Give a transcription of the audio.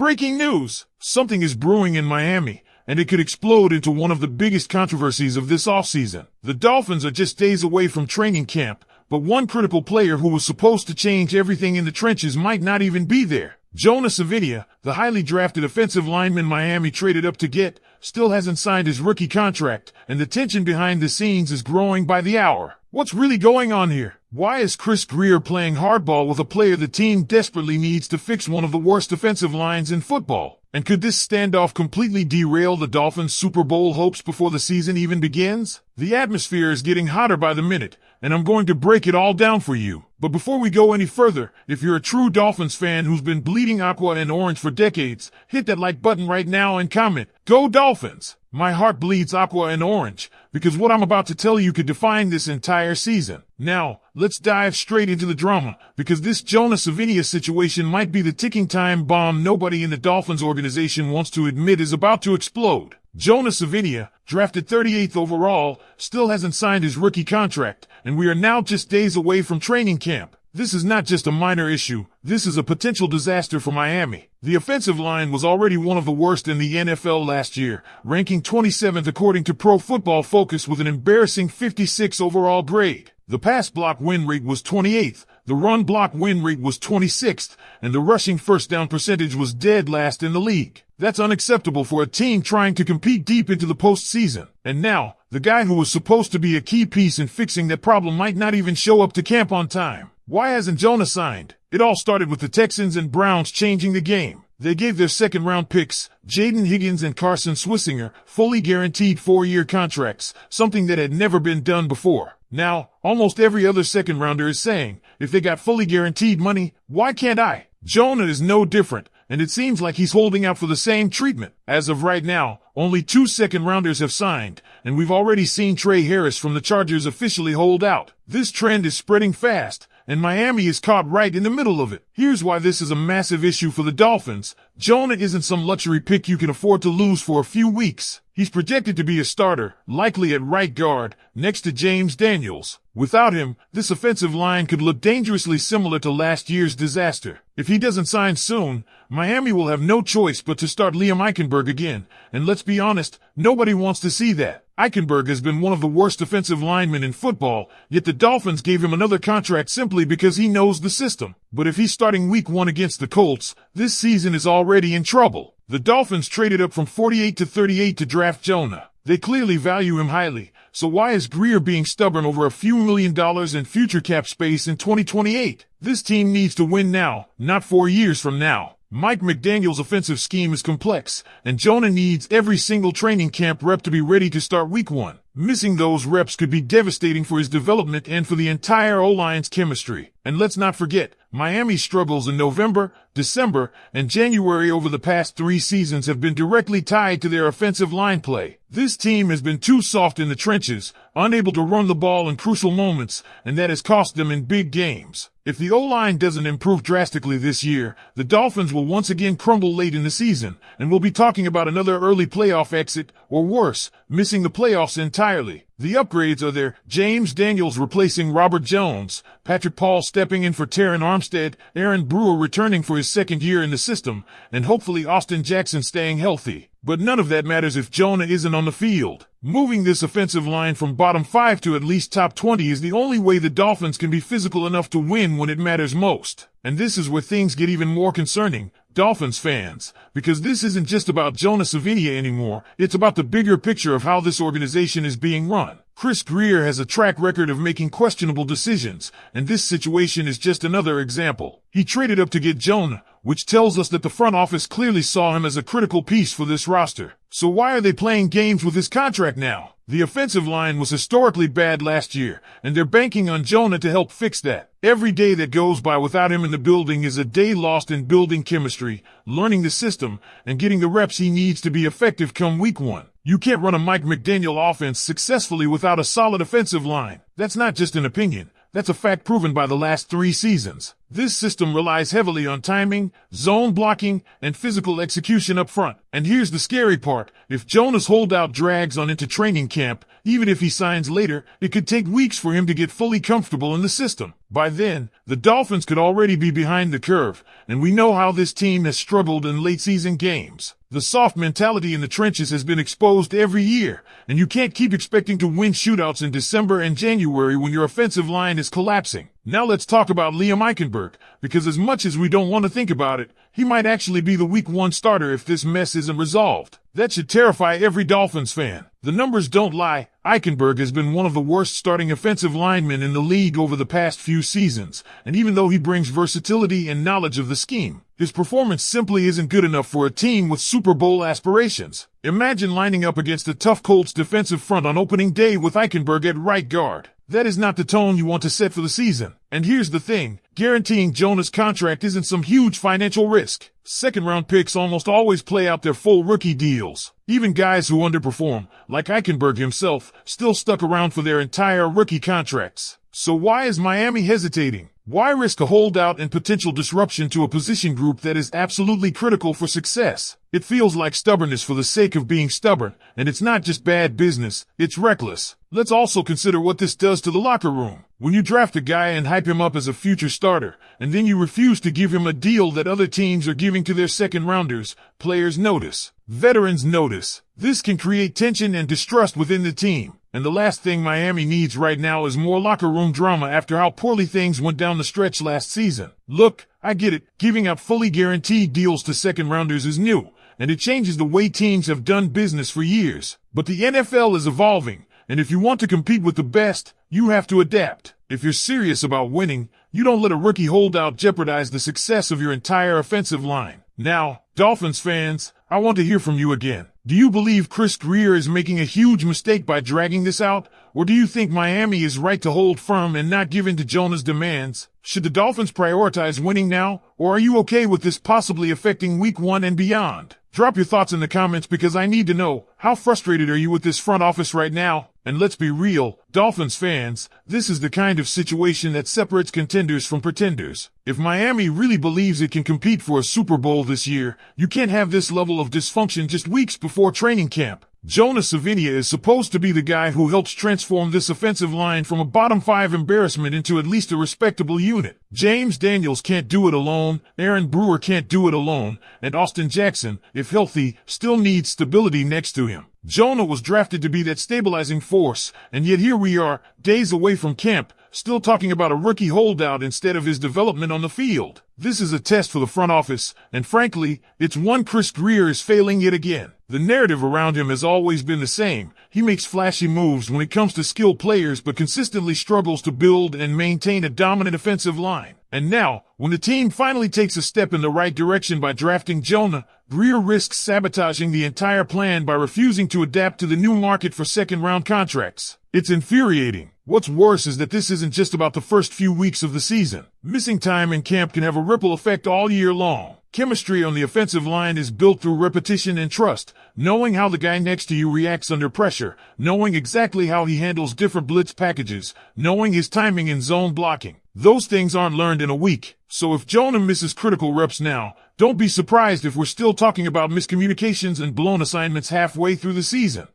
Breaking news! Something is brewing in Miami, and it could explode into one of the biggest controversies of this offseason. The Dolphins are just days away from training camp, but one critical player who was supposed to change everything in the trenches might not even be there. Jonah, Svenia, the highly drafted offensive lineman Miami traded up to get, still hasn't signed his rookie contract, and the tension behind the scenes is growing by the hour. What's really going on here? Why is Chris Grier playing hardball with a player the team desperately needs to fix one of the worst offensive lines in football? And could this standoff completely derail the Dolphins' Super Bowl hopes before the season even begins? The atmosphere is getting hotter by the minute, and I'm going to break it all down for you. But before we go any further, if you're a true Dolphins fan who's been bleeding aqua and orange for decades, hit that like button right now and comment, "Go Dolphins!" My heart bleeds aqua and orange, because what I'm about to tell you could define this entire season. Now, let's dive straight into the drama, because this Jonah Svenia situation might be the ticking time bomb nobody in the Dolphins organization wants to admit is about to explode. Jonah Svenia, drafted 38th overall, still hasn't signed his rookie contract, and we are now just days away from training camp. This is not just a minor issue, this is a potential disaster for Miami. The offensive line was already one of the worst in the NFL last year, ranking 27th according to Pro Football Focus with an embarrassing 56 overall grade. The pass block win rate was 28th, the run block win rate was 26th, and the rushing first down percentage was dead last in the league. That's unacceptable for a team trying to compete deep into the postseason. And now, the guy who was supposed to be a key piece in fixing that problem might not even show up to camp on time. Why hasn't Jonah signed? It all started with the Texans and Browns changing the game. They gave their second-round picks, Jaden Higgins and Carson Swissinger, fully guaranteed 4-year contracts, something that had never been done before. Now, almost every other second-rounder is saying, if they got fully guaranteed money, why can't I? Jonah is no different, and it seems like he's holding out for the same treatment. As of right now, only 2 second-rounders have signed, and we've already seen Trey Harris from the Chargers officially hold out. This trend is spreading fast, and Miami is caught right in the middle of it. Here's why this is a massive issue for the Dolphins. Jonah isn't some luxury pick you can afford to lose for a few weeks. He's projected to be a starter, likely at right guard, next to James Daniels. Without him, this offensive line could look dangerously similar to last year's disaster. If he doesn't sign soon, Miami will have no choice but to start Liam Eichenberg again, and let's be honest, nobody wants to see that. Eichenberg has been one of the worst offensive linemen in football, yet the Dolphins gave him another contract simply because he knows the system. But if he's starting week 1 against the Colts, this season is already in trouble. The Dolphins traded up from 48 to 38 to draft Jonah. They clearly value him highly, so why is Grier being stubborn over a few $1 million in future cap space in 2028? This team needs to win now, not 4 years from now. Mike McDaniel's offensive scheme is complex, and Jonah needs every single training camp rep to be ready to start week 1. Missing those reps could be devastating for his development and for the entire O-line's chemistry. And let's not forget, Miami's struggles in November, December, and January over the past 3 seasons have been directly tied to their offensive line play. This team has been too soft in the trenches, unable to run the ball in crucial moments, and that has cost them in big games. If the O-line doesn't improve drastically this year, the Dolphins will once again crumble late in the season, and we'll be talking about another early playoff exit, or worse, missing the playoffs entirely. The upgrades are there: James Daniels replacing Robert Jones, Patrick Paul stepping in for Terron Armstead, Aaron Brewer returning for his second year in the system, and hopefully Austin Jackson staying healthy. But none of that matters if Jonah isn't on the field. Moving this offensive line from bottom 5 to at least top 20 is the only way the Dolphins can be physical enough to win when it matters most. And this is where things get even more concerning, Dolphins fans, because this isn't just about Jonah Svenia anymore, it's about the bigger picture of how this organization is being run. Chris Grier has a track record of making questionable decisions, and this situation is just another example. He traded up to get Jonah, which tells us that the front office clearly saw him as a critical piece for this roster. So why are they playing games with his contract now? The offensive line was historically bad last year, and they're banking on Jonah to help fix that. Every day that goes by without him in the building is a day lost in building chemistry, learning the system, and getting the reps he needs to be effective come week 1. You can't run a Mike McDaniel offense successfully without a solid offensive line. That's not just an opinion. That's a fact proven by the last 3 seasons. This system relies heavily on timing, zone blocking, and physical execution up front. And here's the scary part. If Jonah's holdout drags on into training camp, even if he signs later, it could take weeks for him to get fully comfortable in the system. By then, the Dolphins could already be behind the curve, and we know how this team has struggled in late-season games. The soft mentality in the trenches has been exposed every year, and you can't keep expecting to win shootouts in December and January when your offensive line is collapsing. Now let's talk about Liam Eichenberg, because as much as we don't want to think about it, he might actually be the Week 1 starter if this mess isn't resolved. That should terrify every Dolphins fan. The numbers don't lie. Eichenberg has been one of the worst starting offensive linemen in the league over the past few seasons, and even though he brings versatility and knowledge of the scheme, his performance simply isn't good enough for a team with Super Bowl aspirations. Imagine lining up against a tough Colts defensive front on opening day with Eichenberg at right guard. That is not the tone you want to set for the season. And here's the thing, guaranteeing Jonah's contract isn't some huge financial risk. Second-round picks almost always play out their full rookie deals. Even guys who underperform, like Eichenberg himself, still stuck around for their entire rookie contracts. So why is Miami hesitating? Why risk a holdout and potential disruption to a position group that is absolutely critical for success? It feels like stubbornness for the sake of being stubborn, and it's not just bad business, it's reckless. Let's also consider what this does to the locker room. When you draft a guy and hype him up as a future starter, and then you refuse to give him a deal that other teams are giving to their second rounders, players notice. Veterans notice. This can create tension and distrust within the team. And the last thing Miami needs right now is more locker room drama after how poorly things went down the stretch last season. Look, I get it. Giving out fully guaranteed deals to second rounders is new, and it changes the way teams have done business for years. But the NFL is evolving, and if you want to compete with the best, you have to adapt. If you're serious about winning, you don't let a rookie holdout jeopardize the success of your entire offensive line. Now, Dolphins fans, I want to hear from you again. Do you believe Chris Grier is making a huge mistake by dragging this out? Or do you think Miami is right to hold firm and not give in to Jonah's demands? Should the Dolphins prioritize winning now, or are you okay with this possibly affecting Week 1 and beyond? Drop your thoughts in the comments because I need to know, how frustrated are you with this front office right now? And let's be real, Dolphins fans, this is the kind of situation that separates contenders from pretenders. If Miami really believes it can compete for a Super Bowl this year, you can't have this level of dysfunction just weeks before training camp. Jonah Svenia is supposed to be the guy who helps transform this offensive line from a bottom 5 embarrassment into at least a respectable unit. James Daniels can't do it alone, Aaron Brewer can't do it alone, and Austin Jackson, if healthy, still needs stability next to him. Jonah was drafted to be that stabilizing force, and yet here we are, days away from camp, still talking about a rookie holdout instead of his development on the field. This is a test for the front office, and frankly, it's one Chris Grier is failing yet again. The narrative around him has always been the same. He makes flashy moves when it comes to skilled players but consistently struggles to build and maintain a dominant offensive line. And now, when the team finally takes a step in the right direction by drafting Jonah, Grier risks sabotaging the entire plan by refusing to adapt to the new market for second-round contracts. It's infuriating. What's worse is that this isn't just about the first few weeks of the season. Missing time in camp can have a ripple effect all year long. Chemistry on the offensive line is built through repetition and trust, knowing how the guy next to you reacts under pressure, knowing exactly how he handles different blitz packages, knowing his timing in zone blocking. Those things aren't learned in a week. So if Jonah misses critical reps now, don't be surprised if we're still talking about miscommunications and blown assignments halfway through the season.